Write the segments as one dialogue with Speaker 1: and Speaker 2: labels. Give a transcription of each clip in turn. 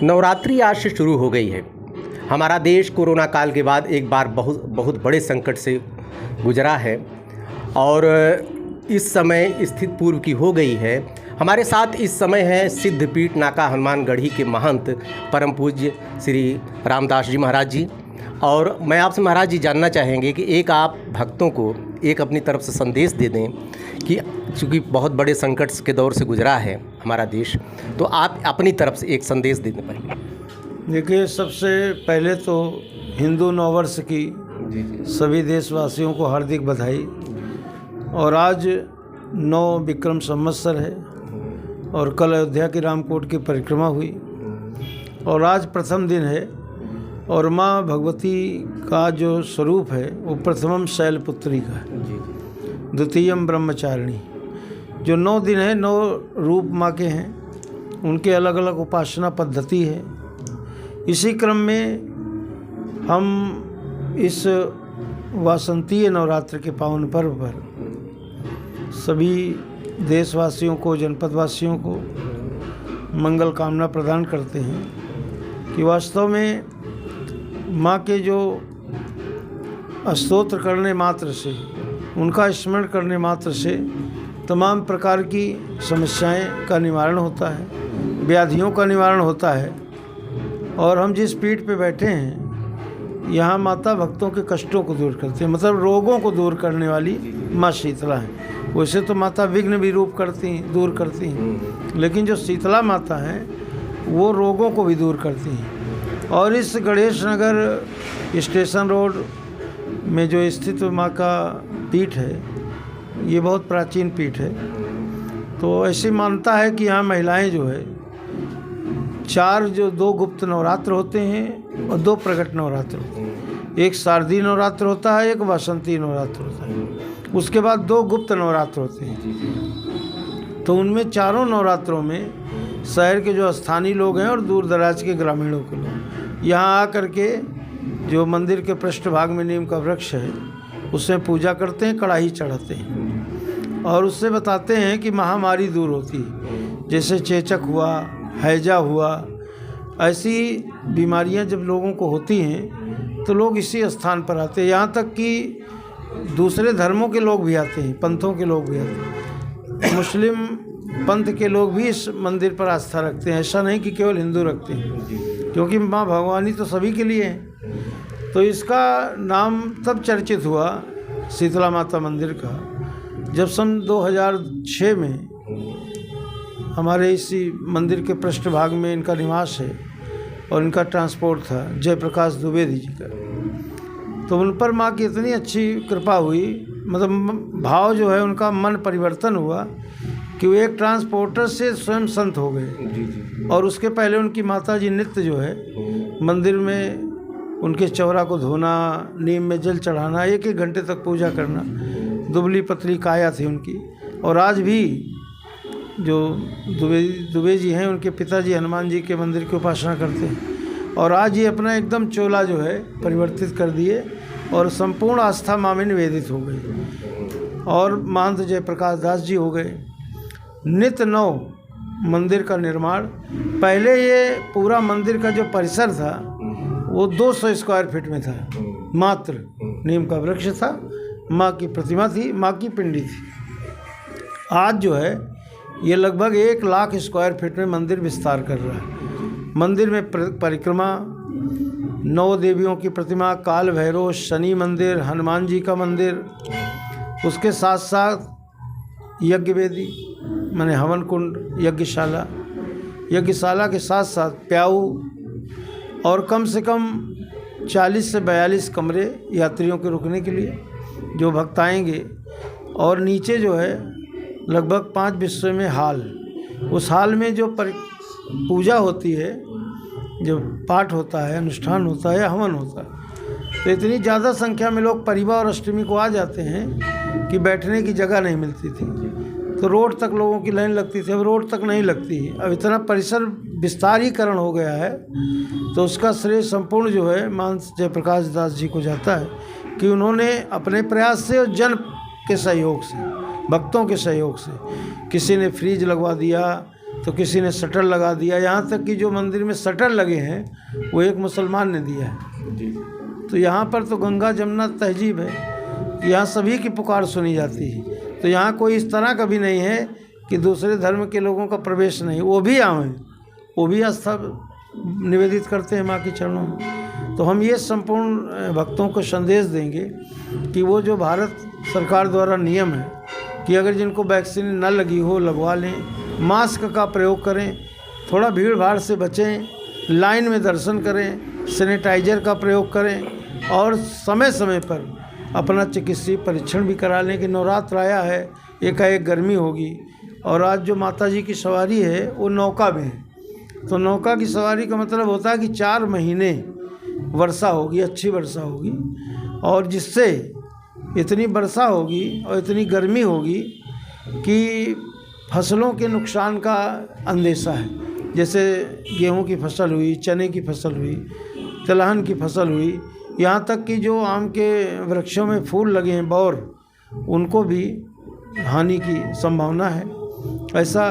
Speaker 1: नवरात्रि आज से शुरू हो गई है। हमारा देश कोरोना काल के बाद एक बार बहुत बड़े संकट से गुजरा है और इस समय स्थिति पूर्व की हो गई है। हमारे साथ इस समय है सिद्धपीठ नाका हनुमानगढ़ी के महंत परम पूज्य श्री रामदास जी महाराज जी। और मैं आपसे महाराज जी जानना चाहेंगे कि एक आप भक्तों को एक अपनी तरफ से संदेश दे दें कि चूँकि बहुत बड़े संकट के दौर से गुजरा है हमारा देश, तो आप अपनी तरफ से एक संदेश दे दें पहले।
Speaker 2: देखिए, सबसे पहले तो हिंदू नववर्ष की सभी देशवासियों को हार्दिक बधाई। और आज 9 विक्रम संवत्सर है और कल अयोध्या की रामकोट की परिक्रमा हुई और आज प्रथम दिन है। और माँ भगवती का जो स्वरूप है वो प्रथमम शैलपुत्री का है, द्वितीयम ब्रह्मचारिणी। जो 9 दिन है, 9 रूप माँ के हैं, उनके अलग अलग उपासना पद्धति है। इसी क्रम में हम इस वासंतीय नवरात्र के पावन पर्व पर सभी देशवासियों को, जनपदवासियों को मंगल कामना प्रदान करते हैं कि वास्तव में माँ के जो स्तोत्र करने मात्र से, उनका स्मरण करने मात्र से तमाम प्रकार की समस्याएं का निवारण होता है, व्याधियों का निवारण होता है। और हम जिस पीठ पे बैठे हैं, यहाँ माता भक्तों के कष्टों को दूर करते हैं, मतलब रोगों को दूर करने वाली माँ शीतला है। वैसे तो माता विघ्न भी दूर करती हैं, लेकिन जो शीतला माता हैं वो रोगों को भी दूर करती हैं। और इस गणेश नगर स्टेशन रोड में जो स्थित माँ का पीठ है, ये बहुत प्राचीन पीठ है। तो ऐसी मान्यता है कि यहाँ महिलाएं जो है 2 गुप्त नवरात्र होते हैं और 2 प्रकट नवरात्र होते हैं। एक शारदीय नवरात्र होता है, एक वासंती नवरात्र होता है। उसके बाद 2 गुप्त नवरात्र होते हैं। तो उनमें चारों नवरात्रों में शहर के जो स्थानीय लोग हैं और दूर दराज के ग्रामीणों के लोग यहाँ आकर के जो मंदिर के पृष्ठभाग में नीम का वृक्ष है उसमें पूजा करते हैं, कड़ाही चढ़ाते हैं और उससे बताते हैं कि महामारी दूर होती है। जैसे चेचक हुआ, हैजा हुआ, ऐसी बीमारियां जब लोगों को होती हैं तो लोग इसी स्थान पर आते हैं। यहाँ तक कि दूसरे धर्मों के लोग भी आते हैं, पंथों के लोग भी आते हैं। मुस्लिम पंथ के लोग भी इस मंदिर पर आस्था रखते हैं। ऐसा नहीं कि केवल हिंदू रखते हैं, क्योंकि माँ भगवानी तो सभी के लिए है। तो इसका नाम तब चर्चित हुआ शीतला माता मंदिर का जब सन 2006 में हमारे इसी मंदिर के पृष्ठभाग में इनका निवास है और इनका ट्रांसपोर्ट था जयप्रकाश द्विवेदी जी का। तो उन पर माँ की इतनी अच्छी कृपा हुई, मतलब भाव जो है उनका मन परिवर्तन हुआ कि वो एक ट्रांसपोर्टर से स्वयं संत हो गए। और उसके पहले उनकी माता जी नित्य जो है मंदिर में उनके चौरा को धोना, नीम में जल चढ़ाना, 1-1 घंटे तक पूजा करना। दुबली पतली काया थी उनकी। और आज भी जो दुबे जी हैं, उनके पिताजी हनुमान जी के मंदिर की उपासना करते हैं। और आज ये अपना एकदम चोला जो है परिवर्तित कर दिए और संपूर्ण आस्था माँ में निवेदित हो गई। और महंत जयप्रकाश दास जी हो गए। नित्य 9 मंदिर का निर्माण। पहले ये पूरा मंदिर का जो परिसर था वो 200 स्क्वायर फीट में था मात्र। नीम का वृक्ष था, माँ की प्रतिमा थी, माँ की पिंडी थी। आज जो है ये लगभग 1 लाख स्क्वायर फीट में मंदिर विस्तार कर रहा है। मंदिर में परिक्रमा, 9 देवियों की प्रतिमा, काल भैरव, शनि मंदिर, हनुमान जी का मंदिर, उसके साथ साथ यज्ञ वेदी माने हवन कुंड, यज्ञशाला के साथ साथ प्याऊ और कम से कम 40 से 42 कमरे यात्रियों के रुकने के लिए जो भक्त आएंगे। और नीचे जो है लगभग 5 विषय में हाल। उस हाल में जो पूजा होती है, जो पाठ होता है, अनुष्ठान होता है, हवन होता है, तो इतनी ज़्यादा संख्या में लोग परिवार और अष्टमी को आ जाते हैं कि बैठने की जगह नहीं मिलती थी। तो रोड तक लोगों की लाइन लगती थी, अब रोड तक नहीं लगती। अब इतना परिसर विस्तारीकरण हो गया है, तो उसका श्रेय संपूर्ण जो है महंत जयप्रकाश दास जी को जाता है कि उन्होंने अपने प्रयास से और जन के सहयोग से, भक्तों के सहयोग से, किसी ने फ्रिज लगवा दिया, तो किसी ने शटर लगा दिया। यहाँ तक कि जो मंदिर में शटर लगे हैं वो एक मुसलमान ने दिया है। तो यहाँ पर तो गंगा जमुना तहजीब है, यहाँ सभी की पुकार सुनी जाती है। तो यहाँ कोई इस तरह का भी नहीं है कि दूसरे धर्म के लोगों का प्रवेश नहीं, वो भी आवें, वो भी आस्था निवेदित करते हैं माँ के चरणों में। तो हम ये संपूर्ण भक्तों को संदेश देंगे कि वो जो भारत सरकार द्वारा नियम है कि अगर जिनको वैक्सीन न लगी हो लगवा लें, मास्क का प्रयोग करें, थोड़ा भीड़ भाड़ से बचें, लाइन में दर्शन करें, सैनिटाइजर का प्रयोग करें और समय समय पर अपना चिकित्सीय परीक्षण भी करा लें कि नवरात्र आया है, एकाएक गर्मी होगी। और आज जो माता जी की सवारी है वो नौका में है, तो नौका की सवारी का मतलब होता है कि 4 महीने वर्षा होगी, अच्छी वर्षा होगी, और जिससे इतनी वर्षा होगी और इतनी गर्मी होगी कि फसलों के नुकसान का अंदेशा है। जैसे गेहूं की फसल हुई, चने की फसल हुई, तिलहन की फसल हुई, यहाँ तक कि जो आम के वृक्षों में फूल लगे हैं बौर, उनको भी हानि की संभावना है। ऐसा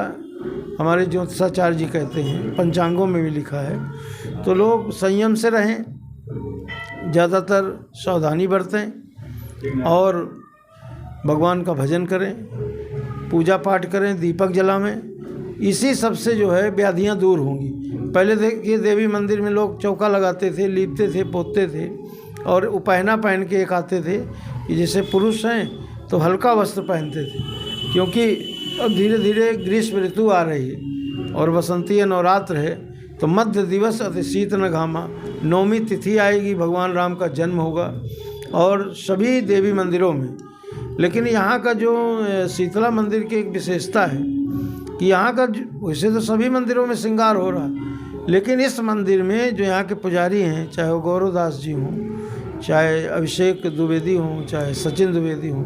Speaker 2: हमारे ज्योतिषाचार्य जी कहते हैं, पंचांगों में भी लिखा है। तो लोग संयम से रहें, ज़्यादातर सावधानी बरतें और भगवान का भजन करें, पूजा पाठ करें, दीपक जलावें। इसी सबसे जो है व्याधियाँ दूर होंगी। पहले देखिए देवी मंदिर में लोग चौका लगाते थे, लीपते थे, पोतते थे और उपहना पहन के एक आते थे कि जैसे पुरुष हैं तो हल्का वस्त्र पहनते थे, क्योंकि अब धीरे धीरे ग्रीष्म ऋतु आ रही है और बसंती नवरात्र है। तो मध्य दिवस अति शीत न घामा, 9वीं तिथि आएगी, भगवान राम का जन्म होगा और सभी देवी मंदिरों में। लेकिन यहाँ का जो शीतला मंदिर की एक विशेषता है कि यहाँ का वैसे तो सभी मंदिरों में श्रृंगार हो रहा है, लेकिन इस मंदिर में जो यहाँ के पुजारी हैं, चाहे वो गौरवदास जी हों, चाहे अभिषेक द्विवेदी हों, चाहे सचिन द्विवेदी हों,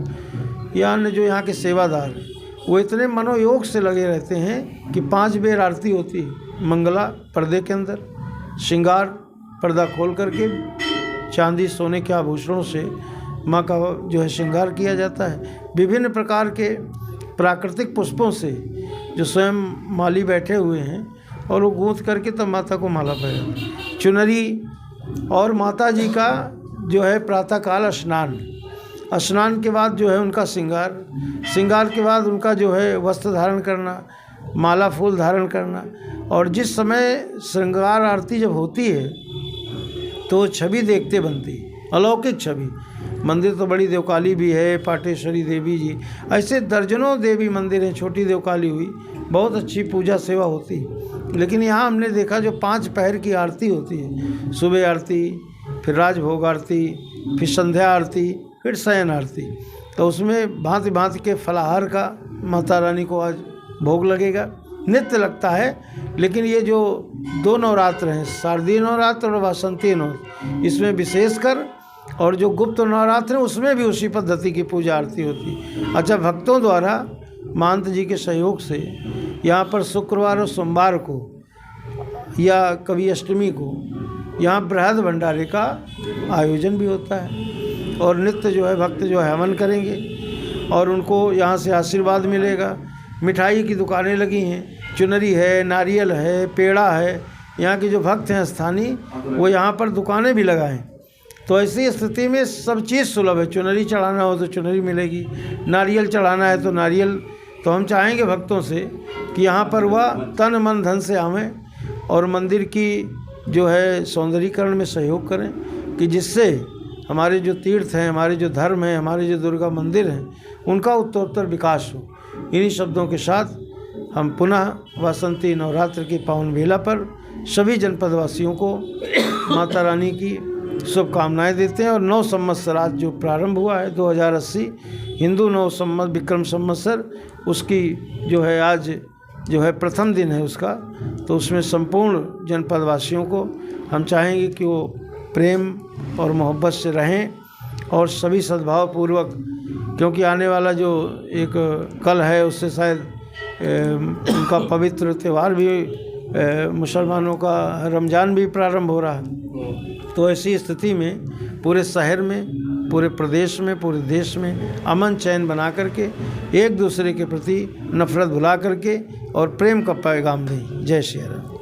Speaker 2: या अन्य जो यहाँ के सेवादार हैं, वो इतने मनोयोग से लगे रहते हैं कि 5 बेर आरती होती है। मंगला पर्दे के अंदर, श्रृंगार पर्दा खोल करके चांदी सोने के आभूषणों से माँ का जो है श्रृंगार किया जाता है। विभिन्न प्रकार के प्राकृतिक पुष्पों से जो स्वयं माली बैठे हुए हैं और वो गूंथ करके तब माता को माला पहनाते हैं। चुनरी और माता जी का जो है प्रातःकाल स्नान के बाद जो है उनका श्रृंगार के बाद उनका जो है वस्त्र धारण करना, माला फूल धारण करना। और जिस समय श्रृंगार आरती जब होती है तो छवि देखते बनती, अलौकिक छवि। मंदिर तो बड़ी देवकाली भी है, पाटेश्वरी देवी जी, ऐसे दर्जनों देवी मंदिर हैं। छोटी देवकाली हुई, बहुत अच्छी पूजा सेवा होती है। लेकिन यहाँ हमने देखा जो 5 पहर की आरती होती है, सुबह आरती, फिर राजभोग आरती, फिर संध्या आरती, फिर शयन आरती, तो उसमें भांति भांति के फलाहार का माता रानी को आज भोग लगेगा, नित्य लगता है। लेकिन ये जो 2 नवरात्र हैं, शारदीय नवरात्र और वासंती नवरात्र, इसमें विशेषकर, और जो गुप्त नवरात्र है उसमें भी उसी पद्धति की पूजा आरती होती है। अच्छा, भक्तों द्वारा महंत जी के सहयोग से यहाँ पर शुक्रवार और सोमवार को या कभी अष्टमी को यहाँ बृहद भंडारे का आयोजन भी होता है और नित्य जो है भक्त जो है हवन करेंगे और उनको यहाँ से आशीर्वाद मिलेगा। मिठाई की दुकानें लगी हैं, चुनरी है, नारियल है, पेड़ा है। यहाँ के जो भक्त हैं स्थानीय, वो यहाँ पर दुकानें भी लगाएं। तो ऐसी स्थिति में सब चीज़ सुलभ है। चुनरी चढ़ाना हो तो चुनरी मिलेगी, नारियल चढ़ाना है तो नारियल। तो हम चाहेंगे भक्तों से कि यहाँ पर वह तन मन धन से आवें और मंदिर की जो है सौंदर्यीकरण में सहयोग करें, कि जिससे हमारे जो तीर्थ हैं, हमारे जो धर्म हैं, हमारे जो दुर्गा मंदिर हैं, उनका उत्तरोत्तर विकास हो। इन्हीं शब्दों के साथ हम पुनः वासंती नवरात्र की पावन बेला पर सभी जनपदवासियों को माता रानी की शुभकामनाएं देते हैं। और 9 संवत्सर जो प्रारंभ हुआ है 2080 हिंदू 9 संवत्सर विक्रम संवत्सर, उसकी जो है आज जो है प्रथम दिन है उसका। तो उसमें संपूर्ण जनपदवासियों को हम चाहेंगे कि वो प्रेम और मोहब्बत से रहें और सभी सद्भाव पूर्वक, क्योंकि आने वाला जो एक कल है उससे शायद उनका पवित्र त्यौहार भी मुसलमानों का रमज़ान भी प्रारंभ हो रहा है। तो ऐसी स्थिति में पूरे शहर में पूरे प्रदेश में, पूरे देश में अमन चैन बना करके, एक दूसरे के प्रति नफरत भुला करके और प्रेम का पैगाम दें। जय श्री राम।